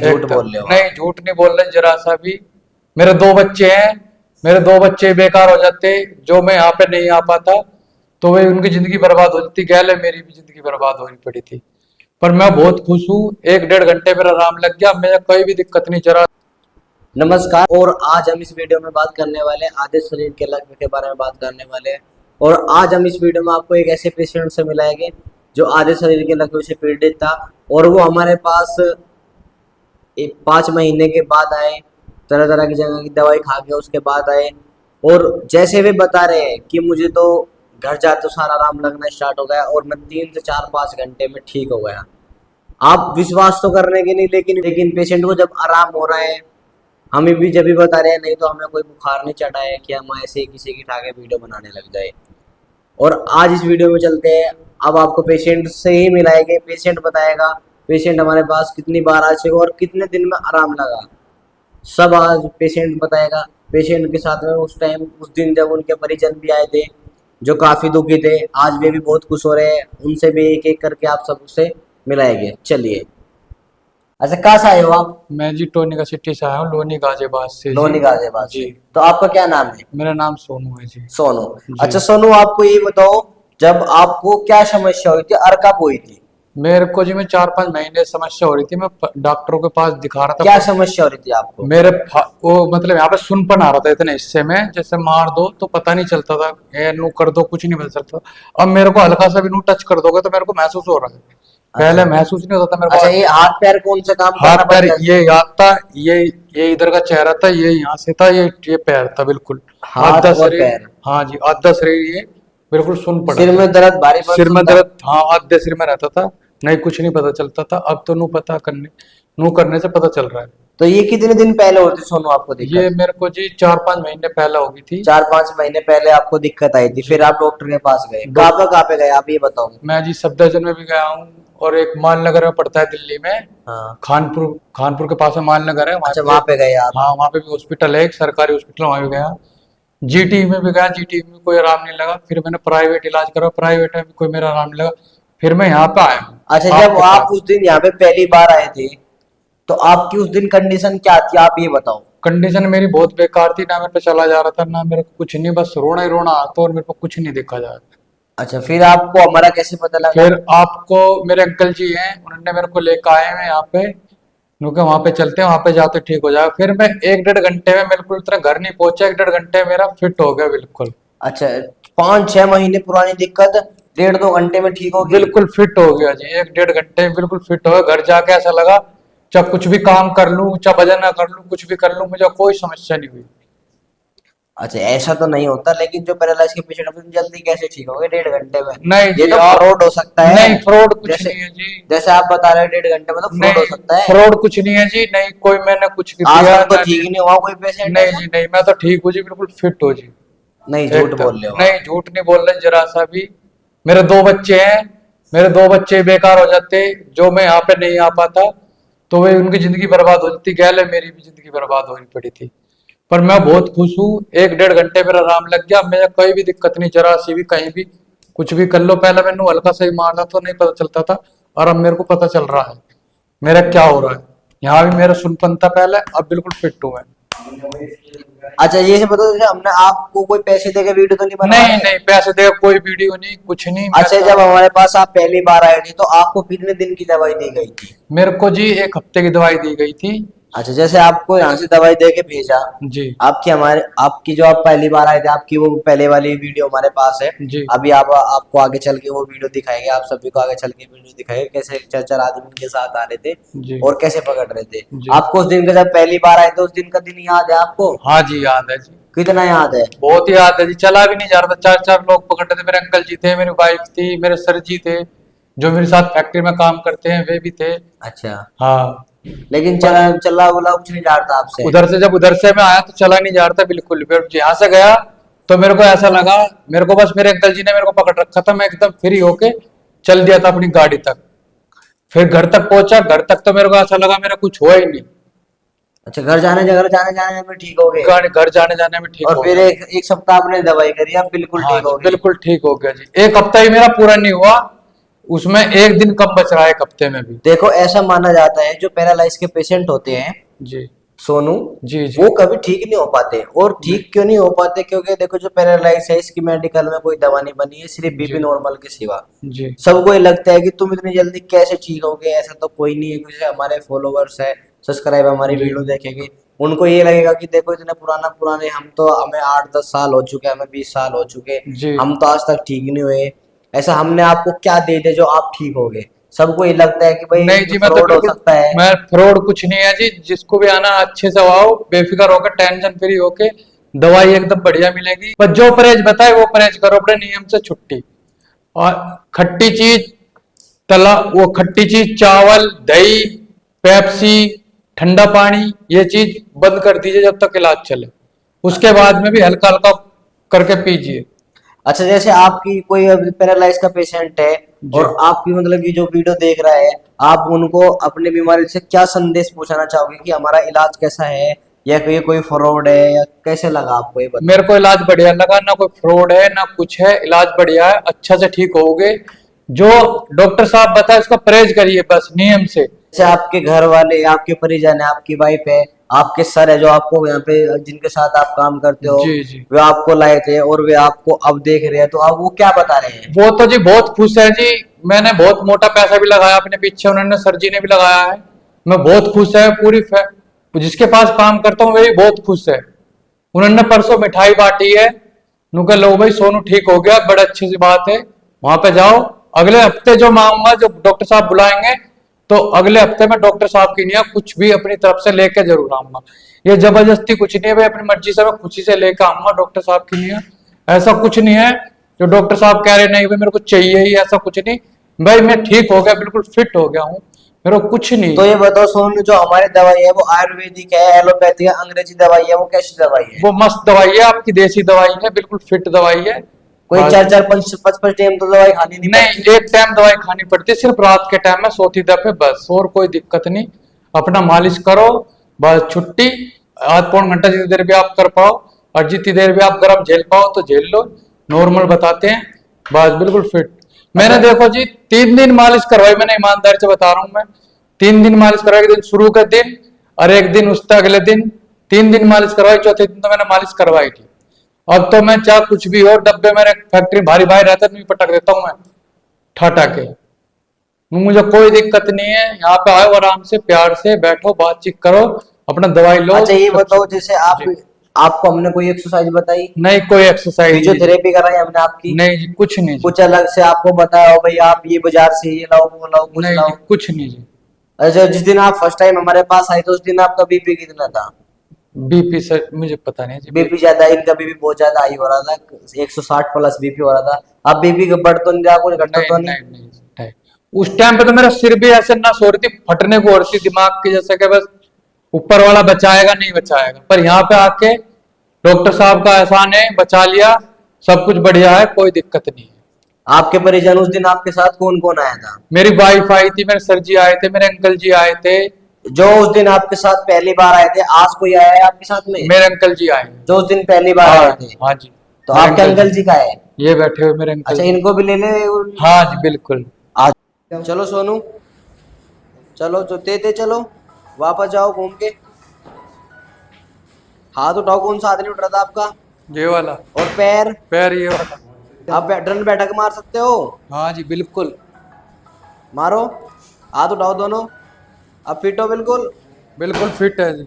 झूठ बोल रहे हो आप। नहीं, झूठ नहीं बोल रहे जरा सा भी। मेरे दो बच्चे हैं, मेरे दो बच्चे बेकार हो जाते जो मैं यहाँ पे नहीं आ पाता, तो वे उनकी जिंदगी बर्बाद हो जाती, गैले मेरी भी जिंदगी बर्बाद होनी पड़ी थी। पर मैं बहुत खुश हूँ, 1-1.5 घंटे मेरा आराम लग गया, मेरा कोई भी दिक्कत नहीं जरा। नमस्कार। और आज हम इस वीडियो में बात करने वाले हैं आधे शरीर के लकवे के बारे में बात करने वाले हैं। और आज हम इस वीडियो में आपको एक ऐसे पेशेंट से मिलाएंगे जो आधे शरीर के लकवे से पीड़ित था, और वो हमारे पास 5 महीने के बाद आए, तरह तरह की जगह की दवाई खा के उसके बाद आए। और जैसे वे बता रहे हैं कि मुझे तो घर जाते तो सारा आराम लगना स्टार्ट हो गया और मैं 3 से 4-5 घंटे में ठीक हो गया। आप विश्वास तो करने के नहीं, लेकिन पेशेंट को जब आराम हो रहा है, हमें भी जब भी बता रहे हैं, नहीं तो हमें कोई बुखार नहीं चढ़ा है कि हम ऐसे ही किसी की ठाके वीडियो बनाने लग जाए। और आज इस वीडियो में चलते हैं, अब आपको पेशेंट से ही मिलाएंगे। पेशेंट बताएगा पेशेंट हमारे पास कितनी बार आ चुका और कितने दिन में आराम लगा, सब आज पेशेंट बताएगा। पेशेंट के साथ में उस टाइम उस दिन जब उनके परिजन भी आए थे जो काफ़ी दुखी थे, आज वे भी बहुत खुश हो रहे हैं। उनसे भी एक एक करके आप सबसे मिलाएंगे। चलिए, अच्छा कहाँ से आए हो आप? मैं जी टोनी का सिटी से आया हूँ, लोनी गाजियाबाद से लोनी जी। गाजियाबाद जी, से। तो आपका क्या नाम है? मेरा नाम सोनू है जी। सोनू। जी। अच्छा सोनू, आपको ये बताओ, जब आपको क्या समस्या हुई थी और कब हुई थी? मेरे को जी, मैं 4-5 महीने समस्या हो रही थी, मैं डॉक्टरों के पास दिखा रहा था। क्या समस्या हो रही थी आपको? वो मतलब यहाँ पे सुनपन आ रहा था इतने हिस्से में, जैसे मार दो तो पता नहीं चलता था, ये नू कर दो कुछ नहीं पता चलता। अब मेरे को हल्का सा भी नू टच कर दोगे तो मेरे को महसूस हो रहा है, पहले अच्छा। महसूस नहीं होता था मेरे अच्छा, को। ये हाथ पैर कौन सा काम हाथ करना पैर बंद कर? ये याद था, ये इधर का चेहरा था, ये यहाँ से था, ये पैर था बिल्कुल। हाथ आधा और शरीर, पैर। हाँ जी, आधा शरीर ये बिल्कुल सुन पड़ा सिर था। में दर्द, भारी पन सिर में सुनता? दर्द, हाँ आधे सिर में रहता था, नहीं कुछ नहीं पता चलता था। अब तो नू करने से पता चल रहा है। तो ये कितने दिन पहले होती सोनू आपको ये दिक्कत? मेरे को जी 4-5 महीने पहले होगी थी। 4-5 महीने पहले आपको दिक्कत आई थी, जी। फिर आप डॉक्टर के पास गए। डॉक्टर, कहाँ पे गए आप ये बताओ? मैं जी सफदरजंग में भी गया हूँ, और एक मालनगर में पड़ता है दिल्ली में, हाँ। खानपुर खानपुर के पास में मालनगर है, वहाँ अच्छा, पे। वहां पे गए आप? हाँ, वहाँ पे भी हॉस्पिटल है, एक सरकारी हॉस्पिटल, वहाँ भी गया। जीटी में भी गया, जीटी में कोई आराम नहीं लगा, फिर मैंने प्राइवेट इलाज करा, प्राइवेट में भी कोई मेरा आराम नहीं लगा, फिर मैं यहाँ पे आया हूँ अच्छा, जब आपके आप पास। उस दिन यहाँ पे पहली बार आए थे तो आपकी उस दिन कंडीशन क्या थी, आप ये बताओ? कंडीशन मेरी बहुत बेकार थी, ना मेरे पे चला जा रहा था, ना मेरे को कुछ नहीं, बस रोना ही रोना आता, और मेरे को कुछ नहीं देखा जा रहा। अच्छा, फिर आपको हमारा कैसे पता लगा? फिर आपको, मेरे अंकल जी हैं, उन्होंने मेरे को लेकर आए हैं यहाँ पे, क्योंकि वहां पे चलते हैं, वहां पे जाते ठीक हो जाएगा। फिर मैं 1-1.5 घंटे में, बिल्कुल इतना घर नहीं पहुंचा, 1-1.5 घंटे मेरा फिट हो गया बिल्कुल। अच्छा, 5-6 महीने पुरानी दिक्कत 1.5-2 घंटे में ठीक होगी? बिल्कुल फिट हो गया जी, 1-1.5 घंटे में बिल्कुल फिट हो गया। घर जाके ऐसा लगा, चाहे कुछ भी काम कर लूं, चाहे वजन ना कर लूं, कुछ भी कर लूं, मुझे कोई समस्या नहीं हुई। अच्छा, ऐसा तो नहीं होता, लेकिन जो पैरालाइज के पेशेंट होते हैं जल्दी कैसे ठीक होंगे 1.5 घंटे में? नहीं ये जी, तो आप, फ्रॉड हो सकता है। नहीं फ्रॉड कुछ जैसे नहीं है जी। जैसे आप बता रहे हैं 1.5 घंटे में, तो फ्रॉड हो नहीं, सकता है। फ्रॉड कुछ नहीं है जी, नहीं कोई मैंने कुछ आज दिया तक तो ना ठीक ही नहीं हुआ कोई पेशेंट नहीं ऐसा? जी, नहीं, मैं तो ठीक हूँ जी, बिल्कुल फिट हो जी। नहीं, झूठ एकदम बोल रहे हो नहीं, आप। झूठ नहीं बोल रहे जरा सा भी। मेरे दो बच्चे हैं, मेरे दो बच्चे बेकार हो जाते जो मैं यहाँ पे नहीं आ पाता, तो वे उनकी जिंदगी बर्बाद हो जाती, गैले मेरी भी जिंदगी बर्बाद होनी पड़ी थी। पर मैं बहुत खुश हूँ, 1-1.5 घंटे मेरा आराम लग गया, मेरा कोई भी दिक्कत नहीं जरा सी भी, कहीं भी कुछ भी कर लो। पहले मैंने हल्का सा ही मारना तो नहीं पता चलता था, और अब मेरे को पता चल रहा है मेरा क्या हो रहा है। यहाँ भी मेरा सुनपन था पहले, अब बिल्कुल फिट हूँ मैं। अच्छा, ये से बताओ, जैसे हमने आपको कोई पैसे देके वीडियो तो नहीं बनवा नहीं रहे? नहीं, पैसे दे कोई वीडियो नहीं, कुछ नहीं, मैं अच्छा, तो। जब हमारे पास आप पहली बार आए थे तो आपको कितने दिन की दवाई दी गई थी? मेरे को जी 1 हफ्ते की दवाई दी गई थी। अच्छा, जैसे आपको यहाँ से दवाई दे के भेजा, जी। आपकी जो आप पहली बार आए थे, आपकी वो पहले वाली वीडियो हमारे पास है। जी। अभी आपको आगे चल के वो वीडियो दिखाएंगे, आप सभी को आगे चल के वीडियो दिखाएंगे कैसे 4-4 आदमी उनके साथ आ रहे थे जी। और कैसे पकड़ रहे थे। जी। आपको उस दिन का, जब पहली बार आए थे, उस दिन का दिन याद है आपको? हाँ जी, याद है जी, कितना याद है? बहुत याद है जी, चला भी नहीं जा रहा था, 4-4 लोग पकड़ते थे, मेरे अंकल जी थे, मेरी वाइफ थी, मेरे सर जी थे, जो मेरे साथ फैक्ट्री में काम करते हैं वे भी थे। अच्छा, हाँ। लेकिन चला बोला कुछ नहीं जाता आपसे? उधर से मैं आया तो चला नहीं जा रहा था बिल्कुल भी। और यहाँ से गया तो मेरे को ऐसा लगा, मेरे को बस मेरे अंकल जी ने मेरे को पकड़ रखा था, मैं एकदम फ्री होके चल दिया था अपनी गाड़ी तक। फिर घर तक पहुंचा, घर तक तो मेरे को ऐसा लगा मेरा कुछ हुआ ही नहीं। अच्छा, घर जाने में ठीक हो गए? घर जाने जाने में ठीक और हो फिर गया। एक सप्ताह आपने दवाई करी, आप बिल्कुल हाँ ठीक जी, हो गए? बिल्कुल ठीक हो गया जी, 1 हफ्ता ही मेरा पूरा नहीं हुआ, उसमें एक दिन कम बच रहा है एक हफ्ते में भी। देखो ऐसा माना जाता है जो पैरालाइज के पेशेंट होते हैं जी सोनू, जी जी वो कभी ठीक नहीं हो पाते। और ठीक क्यों नहीं हो पाते? क्योंकि देखो जो पैरालाइज है इसकी मेडिकल में कोई दवा नहीं बनी है, सिर्फ बीपी जी नॉर्मल के सिवा। जी सबको ये लगता है कि तुम इतनी जल्दी कैसे ठीक होगे, ऐसा तो कोई नहीं है। जैसे हमारे फॉलोवर्स है, सब्सक्राइब हमारी जी वीडियो देखेंगे, उनको ये लगेगा कि देखो इतने पुराने हम तो, हमें 8-10 साल हो चुके, हमें 20 साल हो चुके, जी हम तो आज तक ठीक नहीं हुए। ऐसा हमने आपको क्या दे दे जो आप ठीक हो गए? सबको ये लगता है कि भाई नहीं जी, मैं तो फ्रॉड हो बिल्कुल, सकता है। मैं फ्रॉड कुछ नहीं है जी। जिसको भी आना अच्छे से आओ, बेफिक्र होकर, टेंशन फ्री होके, दवाई एकदम बढ़िया मिलेगी। बस जो परहेज बताए वो परहेज करो, अपने नियम से छुट्टी। और खट्टी चीज, तला वो खट्टी चीज, चावल, दही, पेप्सी, ठंडा पानी, ये चीज बंद कर दीजिए जब तक इलाज चले। उसके बाद में भी हल्का हल्का करके पीजिए। अच्छा, जैसे आपकी कोई पैरालाइज का पेशेंट है जी और आपकी मतलब कि जो वीडियो देख रहा है, आप उनको अपनी बीमारी से क्या संदेश पहुंचाना चाहोगे कि हमारा इलाज कैसा है, या कोई फ्रॉड है, या कैसे लगा आपको, ये बताओ। मेरे को इलाज बढ़िया लगा, ना कोई फ्रॉड है ना कुछ है, इलाज बढ़िया है, अच्छा से ठीक होगे। जो डॉक्टर साहब बताए उसका परहेज करिए बस नियम से। जैसे आपके घर वाले, आपके परिजन है, आपकी वाइफ है, आपके सर है जो आपको यहाँ पे, जिनके साथ आप काम करते हो, जी जी, वे आपको लाए थे और वे आपको अब देख रहे हैं, तो अब वो क्या बता रहे हैं? वो तो जी बहुत खुश है जी। मैंने बहुत मोटा पैसा भी लगाया अपने पीछे, उन्होंने, सर जी ने भी लगाया है। मैं बहुत खुश है, जिसके पास काम करता हूँ वे भी बहुत खुश है। उन्होंने परसों मिठाई बांटी है, उनका लो भाई सोनू ठीक हो गया, बड़ा अच्छी सी बात है। वहां पे जाओ, अगले हफ्ते जो मैं आऊंगा, जो डॉक्टर साहब बुलाएंगे, तो अगले हफ्ते में डॉक्टर साहब की नहीं है, कुछ भी अपनी तरफ से लेके जरूर आऊंगा। ये जबरदस्ती कुछ नहीं है भाई, अपनी मर्जी से मैं खुशी से लेकर आऊंगा, डॉक्टर साहब की नहीं है। ऐसा कुछ नहीं है जो डॉक्टर साहब कह रहे नहीं भाई मेरे को चाहिए ही, ऐसा कुछ नहीं। भाई मैं ठीक हो गया, बिल्कुल फिट हो गया हूँ, मेरे को कुछ नहीं। तो ये बताओ सोनू, जो हमारी दवाई है वो आयुर्वेदिक है, एलोपैथी है, अंग्रेजी दवाई है, वो कैसी दवाई है? वो मस्त दवाई है, आपकी देसी दवाई है, बिल्कुल फिट दवाई है। कोई बस। 4-4, 5-5 टाइम तो दवाई खानी नहीं नहीं, पड़ती? एक टाइम दवाई खानी पड़ती है, सिर्फ रात के टाइम में सोती दफे बस, और कोई दिक्कत नहीं। अपना मालिश करो, बस छुट्टी। आध पौन घंटा जितनी देर भी आप कर पाओ, और जितनी देर भी आप गर्म झेल पाओ तो झेल लो, नॉर्मल बताते हैं, बस बिल्कुल फिट। मैंने अच्छा। देखो जी 3 दिन मालिश करवाई, मैंने ईमानदारी से बता रहा हूँ मैं। 3 दिन मालिश करवाई, एक दिन शुरू के दिन और एक दिन उससे अगले दिन। 3 दिन मालिश करवाई, चौथे दिन तो मैंने मालिश करवाई थी। अब तो मैं चाहे कुछ भी हो, डब्बे मेरे फैक्ट्री भारी भारी रहता है, नहीं पटक देता हूँ मैं ठाटा के। मुझे कोई दिक्कत नहीं है, यहाँ पे आओ आराम से, प्यार से बैठो, बातचीत करो, अपना दवाई लो। अच्छा, ये सब बताओ, सब- जैसे आप, जी। आपको हमने कोई एक्सरसाइज बताई, नहीं, कोई एक्सरसाइज नहीं जी। फिजियोथेरेपी कराई हमने आपकी, नहीं जी, कुछ नहीं जी। कुछ अलग से आपको बताया हो भाई आप ये बाजार से ये लाओ, वो लाओ, कुछ नहीं जी, लाओ? कुछ नहीं जी। अच्छा, जिस दिन आप फर्स्ट टाइम हमारे पास आए थे उस दिन आपका बीपी कितना था? बीपी से मुझे पता नहीं जी। बीपी ज्यादा, इनका बीपी बहुत ज्यादा हाई हो रहा था, 160 प्लस बीपी हो रहा था। अब बीपी बढ़ तो नहीं रहा, कुछ घटता नहीं तो नहीं नहीं? नहीं नहीं। उस टाइम पे तो मेरा सिर भी ऐसे नस हो रही थी, फटने को हो रही थी दिमाग की, जैसे कि बस ऊपर वाला बचाएगा नहीं बचाएगा। पर यहाँ पे आके डॉक्टर साहब का एहसान है, बचा लिया, सब कुछ बढ़िया है, कोई दिक्कत नहीं है। आपके परिजन, उस दिन आपके साथ कौन कौन आया था? मेरी वाइफ आई थी, मेरे सर जी आए थे, मेरे अंकल जी आए थे। जो उस दिन आपके साथ पहली बार आए थे, आज कोई आया है आपके साथ में मेरे अंकल जी आए। जो उस दिन पहली बार हाँ आए थे? हाँ जी। तो मेरे आपके अंकल जी का है? ये बैठे हुए मेरे अंकल अच्छा, जी। इनको भी ले ले। हाँ जी बिल्कुल। आज चलो सोनू, चलो जो ते चलो, वापस जाओ घूम के। हाथ उठाओ, कौन सा हाथ नहीं उठ रहा था आपका? ये वाला और पैर? पैर, ये वाला। आप ड्रन बैठक मार सकते हो? हाँ जी बिल्कुल। मारो, हाथ उठाओ दोनों। अब फिट हो बिल्कुल? बिल्कुल फिट है जी।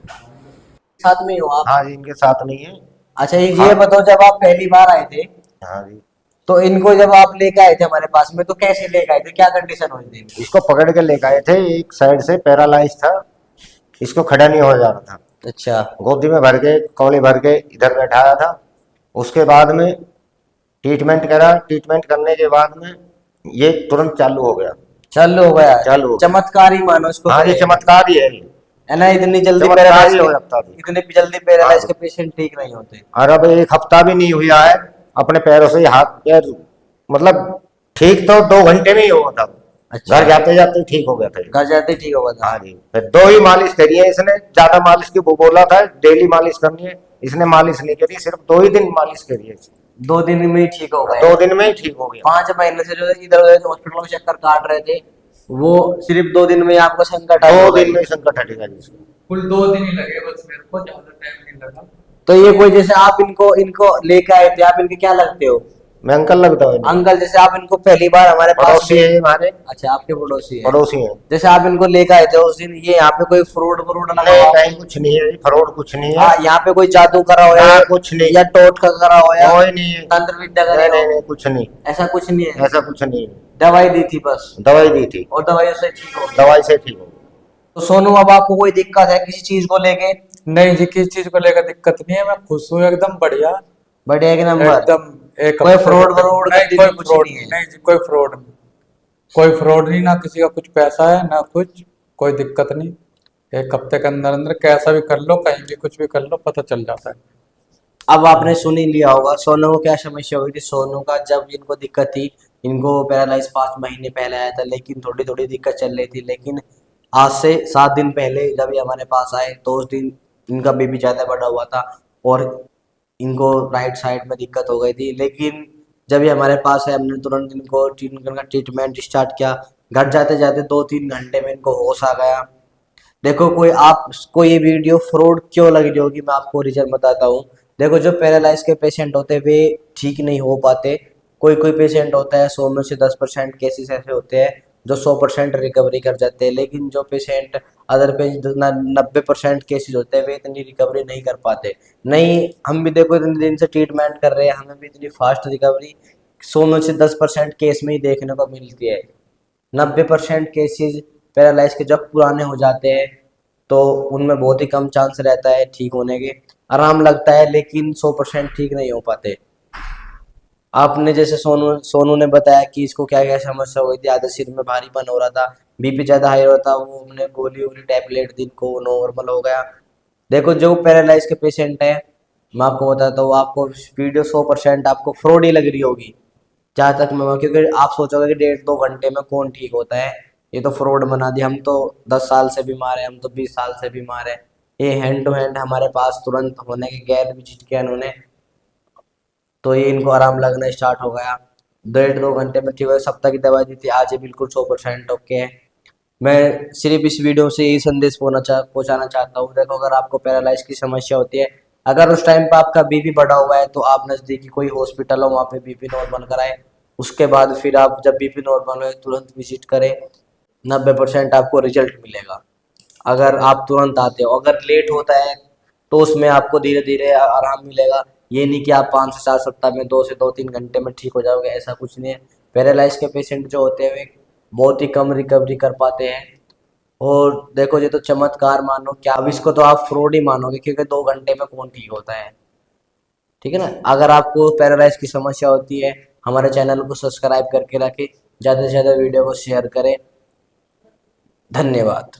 साथ में ही हो आप? हाँ जी, इनके साथ नहीं है। अच्छा, ये हाँ। बताओ, जब आप पहली बार आए थे हाँ जी, तो इनको जब आप लेके आए थे हमारे पास में, तो कैसे लेके आए थे, क्या कंडीशन हुई थी? इसको पकड़ के लेके आए थे, एक साइड से पैरालाइज था, इसको खड़ा नहीं हो जा रहा था। अच्छा। गोदी में भर के, कौली भर के इधर बैठाया था। उसके बाद में ट्रीटमेंट करा, ट्रीटमेंट करने के बाद में ये तुरंत चालू हो गया। चालू हो गया? चालू हो गया। चमत्कार ही मानो इसको। हाँ, ये चमत्कार ही है ना, इतनी जल्दी चमत्कार पैरालाइज ही हो जाता है। इतनी जल्दी पैरालाइज हाँ। के पेशेंट ठीक नहीं होते। और अब एक हफ्ता भी नहीं हुआ है, अपने पैरों से हाथ पैर, मतलब ठीक तो 2 घंटे में ही हुआ था। अच्छा। घर जाते जाते ठीक हो गया था। घर जाते ही ठीक होगा था? हाँ जी, फिर 2 ही मालिश करी है इसने, ज्यादा मालिश की वो बोला था डेली मालिश करनी है, इसने मालिश नहीं करी, सिर्फ 2 ही दिन मालिश करी है। 2 दिन में ही ठीक हो गए? 2 दिन में ही ठीक हो गया। 5 महीने से जो है इधर उधर हॉस्पिटल में चक्कर काट रहे थे, वो सिर्फ 2 दिन में ही आपको संकट आ 2 गई। दिन में संकट हटेगा जी इसको। कुल 2 दिन ही लगे बस मेरे को, ज्यादा टाइम नहीं लगा। तो ये कोई जैसे आप इनको इनको लेके आए थे, आप इनके क्या लगते हो? मैं अंकल लगता हूँ इनको। अंकल, जैसे आप इनको पहली बार हमारे पास पड़ोसी है हमारे, अच्छा आपके पड़ोसी है। पड़ोसी है। जैसे आप इनको लेकर आए थे उस दिन, ये यहाँ पे कोई फ्रॉड व्रॉड लगा नहीं हुआ? नहीं कुछ नहीं है, फ्रॉड कुछ नहीं है। हाँ, यहाँ पे कोई जादू करा हो ना, या कुछ नहीं। या टोटका करा हो या कोई नहीं है। तंत्र विद्या नहीं करी नहीं हो? नहीं कुछ नहीं, ऐसा कुछ नहीं है, ऐसा कुछ नहीं है। दवाई दी थी बस, दवाई दी थी, और दवाई से ठीक हो गया। दवाई से ठीक हो गया। तो सोनू, अब आपको कोई दिक्कत है किसी चीज को लेके? नहीं जी, किसी चीज को लेकर दिक्कत नहीं है, मैं खुश हूँ एकदम बढ़िया, बढ़िया, एक नंबर। एकदम एक कोई फ्रॉड व्रॉड नहीं, करती कोई थी, कुछ फ्रॉड नहीं है? नहीं जी, कोई फ्रॉड नहीं, कोई फ्रॉड नहीं, ना किसी का कुछ पैसा है ना कुछ, कोई दिक्कत नहीं। 1 हफ्ते के अंदर अंदर कैसा भी कर लो, कहीं भी कुछ भी कर लो, पता चल जाता है। अब आपने सुन ही लिया होगा सोनू को क्या समस्या हुई थी। सोनू का जब इनको दिक्कत थी, इनको पैरालाइज 5 महीने पहले आया था, लेकिन थोड़ी थोड़ी दिक्कत चल रही थी। लेकिन आज से 7 दिन पहले जब ये हमारे पास आए तो उस दिन इनका बीपी ज़्यादा बढ़ा हुआ था और इनको राइट साइड में दिक्कत हो गई थी। लेकिन जब ये हमारे पास है, हमने तुरंत इनको ट्रीटमेंट स्टार्ट किया। घर जाते जाते 2-3 घंटे में इनको होश आ गया। देखो, कोई आपको ये वीडियो फ्रॉड क्यों लग रही होगी, मैं आपको रीजन बताता हूँ। देखो, जो पैरालाइज के पेशेंट होते हैं वे ठीक नहीं हो पाते। कोई कोई पेशेंट होता है, 100 में से 10% केसेस ऐसे होते हैं जो 100% रिकवरी कर जाते हैं। लेकिन जो पेशेंट अदर पे 90% केसेस होते हैं वे इतनी रिकवरी नहीं कर पाते। नहीं, हम भी देखो इतने दिन से ट्रीटमेंट कर रहे हैं, हमें भी इतनी फास्ट रिकवरी 100 में से 10% केस में ही देखने को मिलती है। 90% केसेस पैरालाइज के जब पुराने हो जाते हैं तो उनमें बहुत ही कम चांस रहता है ठीक होने के। आराम लगता है लेकिन 100% ठीक नहीं हो पाते। आपने जैसे सोनू सोनू ने बताया कि इसको क्या क्या समस्या हुई थी, आधे सिर में भारीपन हो रहा था, बीपी ज़्यादा हाई हो रहा था, वो हमने गोली वोली टैबलेट दी, को नॉर्मल हो गया। देखो, जो पैरालाइज के पेशेंट है, मैं आपको बताता हूँ, आपको वीडियो 100% आपको फ्रॉड ही लग रही होगी जहाँ तक मैं, क्योंकि आप सोचोगे कि 1.5-2 घंटे में कौन ठीक होता है, ये तो फ्रॉड बना दिया। हम तो 10 साल से बीमार है, हम तो 20 साल से बीमार है। ये हैंड टू हैंड हमारे पास तुरंत होने के गैर विजिट किया इन्होंने, तो ये इनको आराम लगना स्टार्ट हो गया। 1.5-2 घंटे में ठीक हुआ। सप्ताह की दवाई दी थी, आज ये बिल्कुल 100% ओके है। मैं सिर्फ इस वीडियो से यही संदेश पहुंचाना चाहता हूँ। देखो, अगर आपको पैरालाइज की समस्या होती है, अगर उस टाइम पर आपका बीपी बढ़ा हुआ है, तो आप नज़दीकी कोई हॉस्पिटल हो वहाँ पे बीपी नॉर्मल कराएं। उसके बाद फिर आप जब बीपी नॉर्मल हो तुरंत विजिट करें, 90% आपको रिजल्ट मिलेगा अगर आप तुरंत आते हो। अगर लेट होता है तो उसमें आपको धीरे धीरे आराम मिलेगा। ये नहीं कि आप 5 से 4 सप्ताह में 2 से 2-3 घंटे में ठीक हो जाओगे, ऐसा कुछ नहीं है। पैरालाइज के पेशेंट जो होते हैं वे बहुत ही कम रिकवरी कर पाते हैं। और देखो, ये तो चमत्कार मानो क्या, अब इसको तो आप फ्रॉड ही मानोगे, क्योंकि 2 घंटे में कौन ठीक होता है। ठीक है ना। अगर आपको पैरालाइज की समस्या होती है, हमारे चैनल को सब्सक्राइब करके रखें, ज़्यादा से ज़्यादा वीडियो को शेयर करें। धन्यवाद।